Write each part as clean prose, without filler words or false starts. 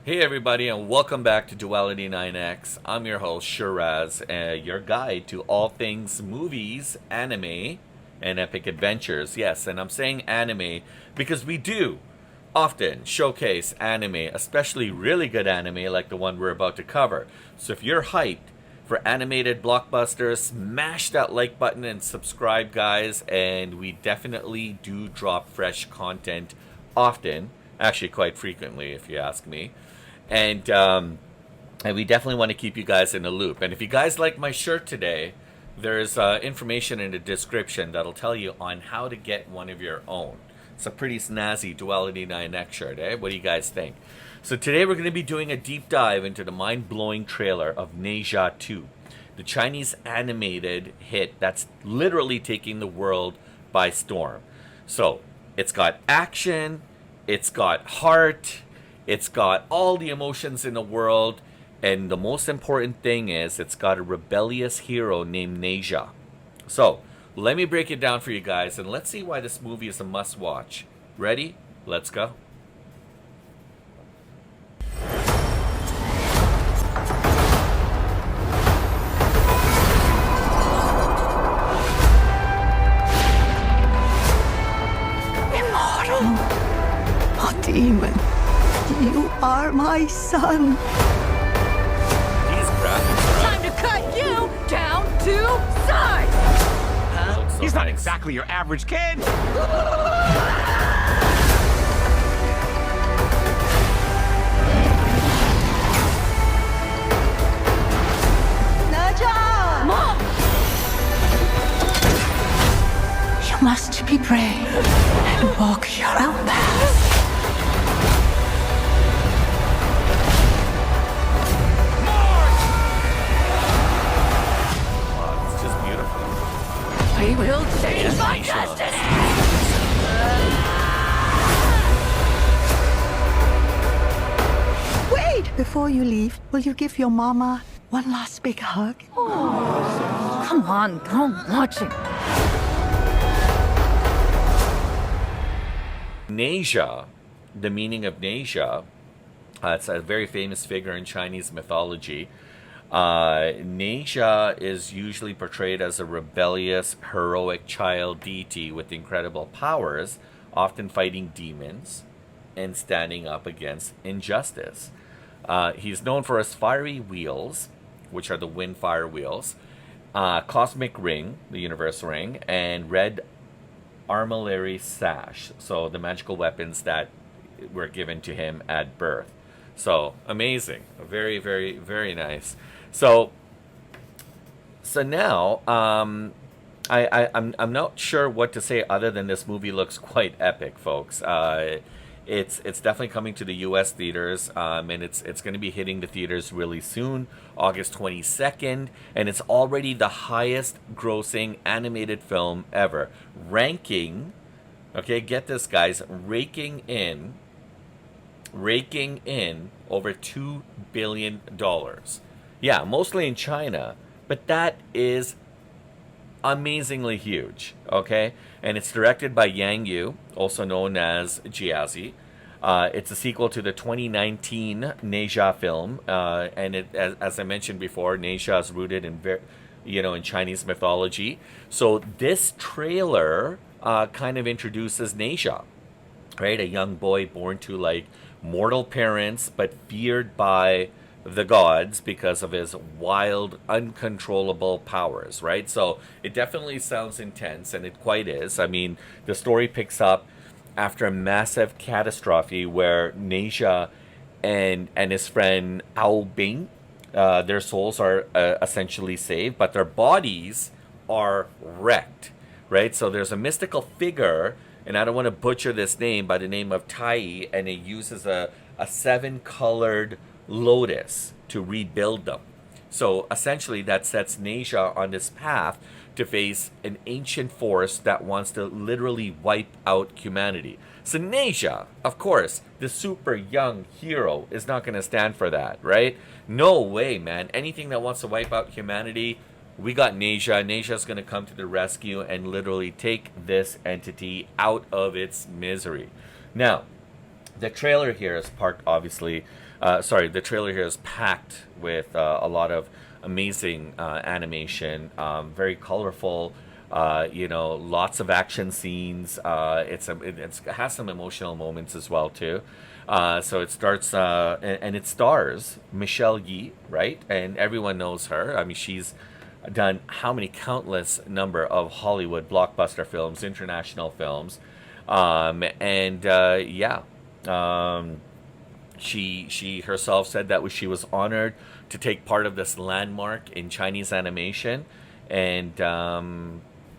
Hey everybody, and welcome back to Duality 9X. I'm your host Shiraz, your guide to all things movies, anime, and epic adventures. Yes, and I'm saying anime because we do often showcase anime, especially really good anime like the one we're about to cover. So if you're hyped for animated blockbusters, smash that like button and subscribe, guys. And we definitely do drop fresh content often, actually quite frequently if you ask me. And we definitely want to keep you guys in the loop. And if you guys like my shirt today, there's information in the description that'll tell you on how to get one of your own. It's a pretty snazzy Duality 9X shirt, eh? What do you guys think? So today we're going to be doing a deep dive into the mind-blowing trailer of Ne Zha 2, the Chinese animated hit that's literally taking the world by storm. So it's got action, it's got heart, it's got all the emotions in the world, and the most important thing is it's got a rebellious hero named Ne Zha. So, let me break it down for you guys, and let's see why this movie is a must-watch. Ready? Let's go. Immortal, a demon. You are my son. These graphics are Time to cut you down to size! so He's not nice. exactly your average kid. Ne Zha! Mom! You must be brave and walk your own path. Wow, it's just beautiful. We will change my Animation. destiny! Wait! Before you leave, will you give your mama one last big hug? Come on, don't watch it. Ne Zha, the meaning of Ne Zha, it's a very famous figure in Chinese mythology. Ne Zha is usually portrayed as a rebellious, heroic child deity with incredible powers, often fighting demons and standing up against injustice. He's known for his fiery wheels, which are the wind fire wheels, cosmic ring, the universe ring, and red armillary sash, so the magical weapons that were given to him at birth. So amazing, very, very, very nice. So now, I'm not sure what to say other than this movie looks quite epic, folks. It's definitely coming to the U.S. theaters, and it's going to be hitting the theaters really soon, August 22nd, and it's already the highest grossing animated film ever, ranking. Okay, get this, guys, raking in over $2 billion. Yeah, mostly in China, but that is amazingly huge, okay? And it's directed by Yang Yu, also known as Jiazi. It's a sequel to the 2019 Ne Zha film, and as I mentioned before, Ne Zha is rooted in in Chinese mythology. So this trailer kind of introduces Ne Zha, right? A young boy born to like mortal parents, but feared by the gods because of his wild, uncontrollable powers, right? So it definitely sounds intense, and it quite is. I mean, the story picks up after a massive catastrophe where Ne Zha and his friend Ao Bing, their souls are essentially saved, but their bodies are wrecked, right? So there's a mystical figure, and I don't want to butcher this name, by the name of Tai, and it uses a 7-colored lotus to rebuild them. So essentially that sets Ne Zha on this path to face an ancient force that wants to literally wipe out humanity. So Ne Zha, of course, the super young hero, is not going to stand for that, right? No way, man. Anything that wants to wipe out humanity, we got Ne Zha. Ne Zha's going to come to the rescue and literally take this entity out of its misery. Now, the trailer here is parked, obviously, sorry, the trailer here is packed with a lot of amazing animation, very colorful. Lots of action scenes. It has some emotional moments as well too. So it starts and it stars Michelle Ye, right? And everyone knows her. I mean, she's done how many countless number of Hollywood blockbuster films, international films, and yeah. She herself said that she was honored to take part of this landmark in Chinese animation, and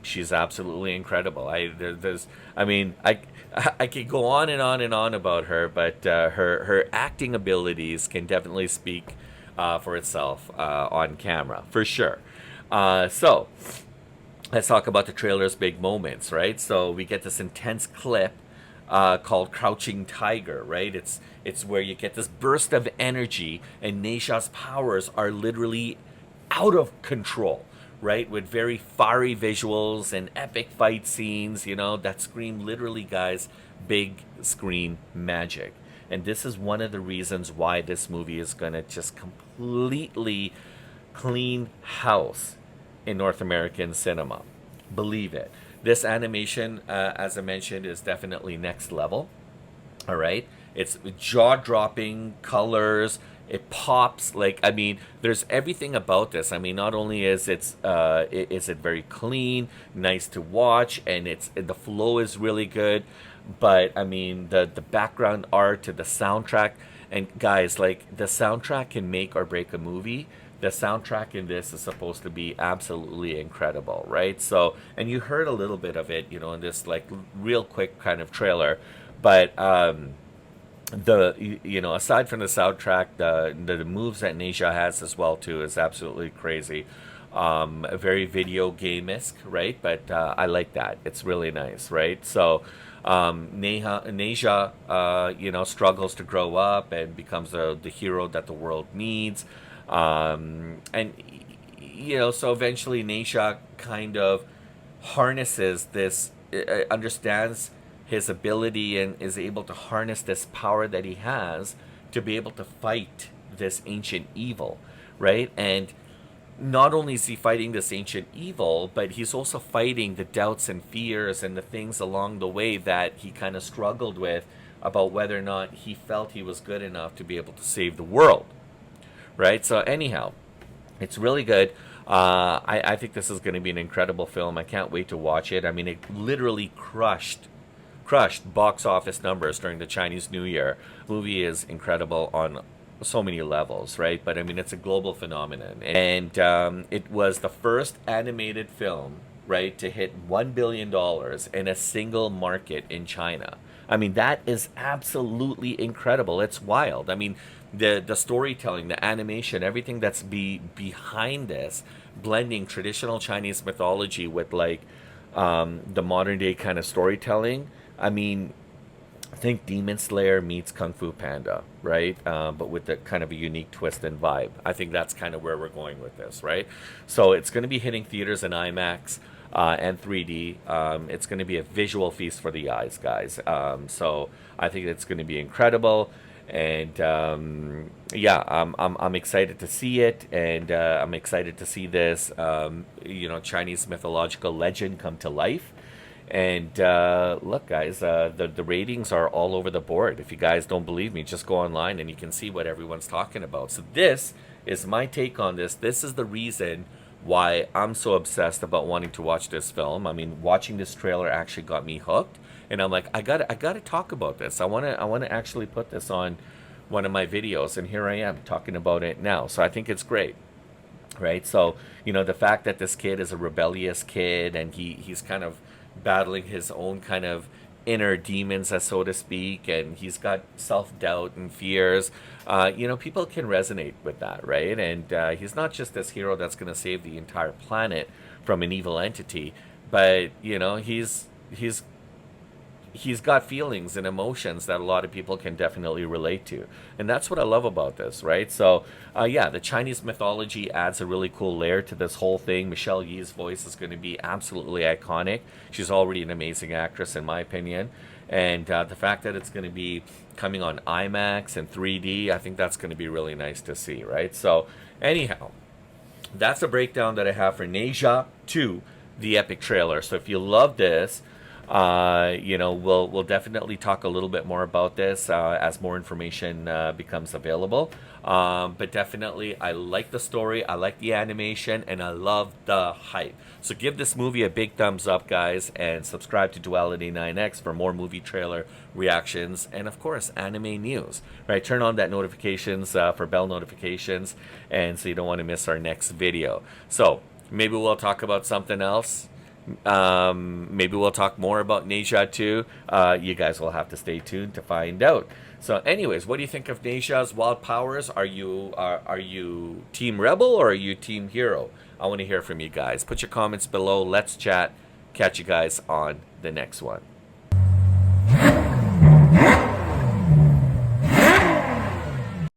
she's absolutely incredible. I could go on and on and on about her, but her acting abilities can definitely speak for itself on camera for sure. So let's talk about the trailer's big moments, right? So we get this intense clip called Crouching Tiger, right? It's where you get this burst of energy, and Ne Zha's powers are literally out of control, right? With very fiery visuals and epic fight scenes, that scream literally, guys, big screen magic. And this is one of the reasons why this movie is going to just completely clean house in North American cinema. Believe it. This animation, as I mentioned, is definitely next level. All right, it's jaw-dropping colors. It pops there's everything about this. I mean, not only is it very clean, nice to watch, and the flow is really good, but I mean the background art to the soundtrack. And guys, the soundtrack can make or break a movie. The soundtrack in this is supposed to be absolutely incredible, right? So, and you heard a little bit of it, in this real quick kind of trailer, but aside from the soundtrack, the moves that Ne Zha has as well too is absolutely crazy. Very video game-esque, right? But I like that. It's really nice, right? So Ne Zha, struggles to grow up and becomes the hero that the world needs. So eventually Ne Zha kind of harnesses this, understands his ability, and is able to harness this power that he has to be able to fight this ancient evil, right? And not only is he fighting this ancient evil, but he's also fighting the doubts and fears and the things along the way that he kind of struggled with about whether or not he felt he was good enough to be able to save the world. Right, so anyhow, it's really good. I think this is going to be an incredible film. I can't wait to watch it. I mean, it literally crushed box office numbers during the Chinese New Year. The movie is incredible on so many levels, right? But I mean, it's a global phenomenon, and it was the first animated film, right, to hit $1 billion in a single market in China. I mean, that is absolutely incredible. It's wild. I mean, the storytelling, the animation, everything that's behind this, blending traditional Chinese mythology with the modern day kind of storytelling. I mean, I think Demon Slayer meets Kung Fu Panda, right? But with the kind of a unique twist and vibe. I think that's kind of where we're going with this, right? So it's going to be hitting theaters in IMAX and 3D. It's going to be a visual feast for the eyes, guys. So I think it's going to be incredible. And I'm excited to see it, and I'm excited to see this Chinese mythological legend come to life. And look, guys, the ratings are all over the board. If you guys don't believe me, just go online and you can see what everyone's talking about. So this is my take on this. This is the reason why I'm so obsessed about wanting to watch this film. I mean, watching this trailer actually got me hooked. And I'm like, I gotta talk about this. I wanna actually put this on one of my videos, and here I am talking about it now. So I think it's great, right? So the fact that this kid is a rebellious kid, and he's kind of battling his own kind of inner demons, so to speak, and he's got self-doubt and fears. People can resonate with that, right? And he's not just this hero that's going to save the entire planet from an evil entity, but he's got feelings and emotions that a lot of people can definitely relate to. And that's what I love about this, right? So, the Chinese mythology adds a really cool layer to this whole thing. Michelle Ye's voice is going to be absolutely iconic. She's already an amazing actress, in my opinion. And the fact that it's going to be coming on IMAX and 3D, I think that's going to be really nice to see, right? So anyhow, that's a breakdown that I have for Ne Zha 2, the epic trailer. So if you love this, we'll definitely talk a little bit more about this as more information becomes available. But definitely, I like the story, I like the animation, and I love the hype. So give this movie a big thumbs up, guys, and subscribe to Duality 9X for more movie trailer reactions and, of course, anime news. Right? Turn on that notifications for bell notifications, and so you don't want to miss our next video. So maybe we'll talk about something else. Maybe we'll talk more about Ne Zha 2. You guys will have to stay tuned to find out. So anyways, what do you think of Ne Zha's wild powers? Are you team rebel or are you team hero? I want to hear from you guys. Put your comments below. Let's chat. Catch you guys on the next one.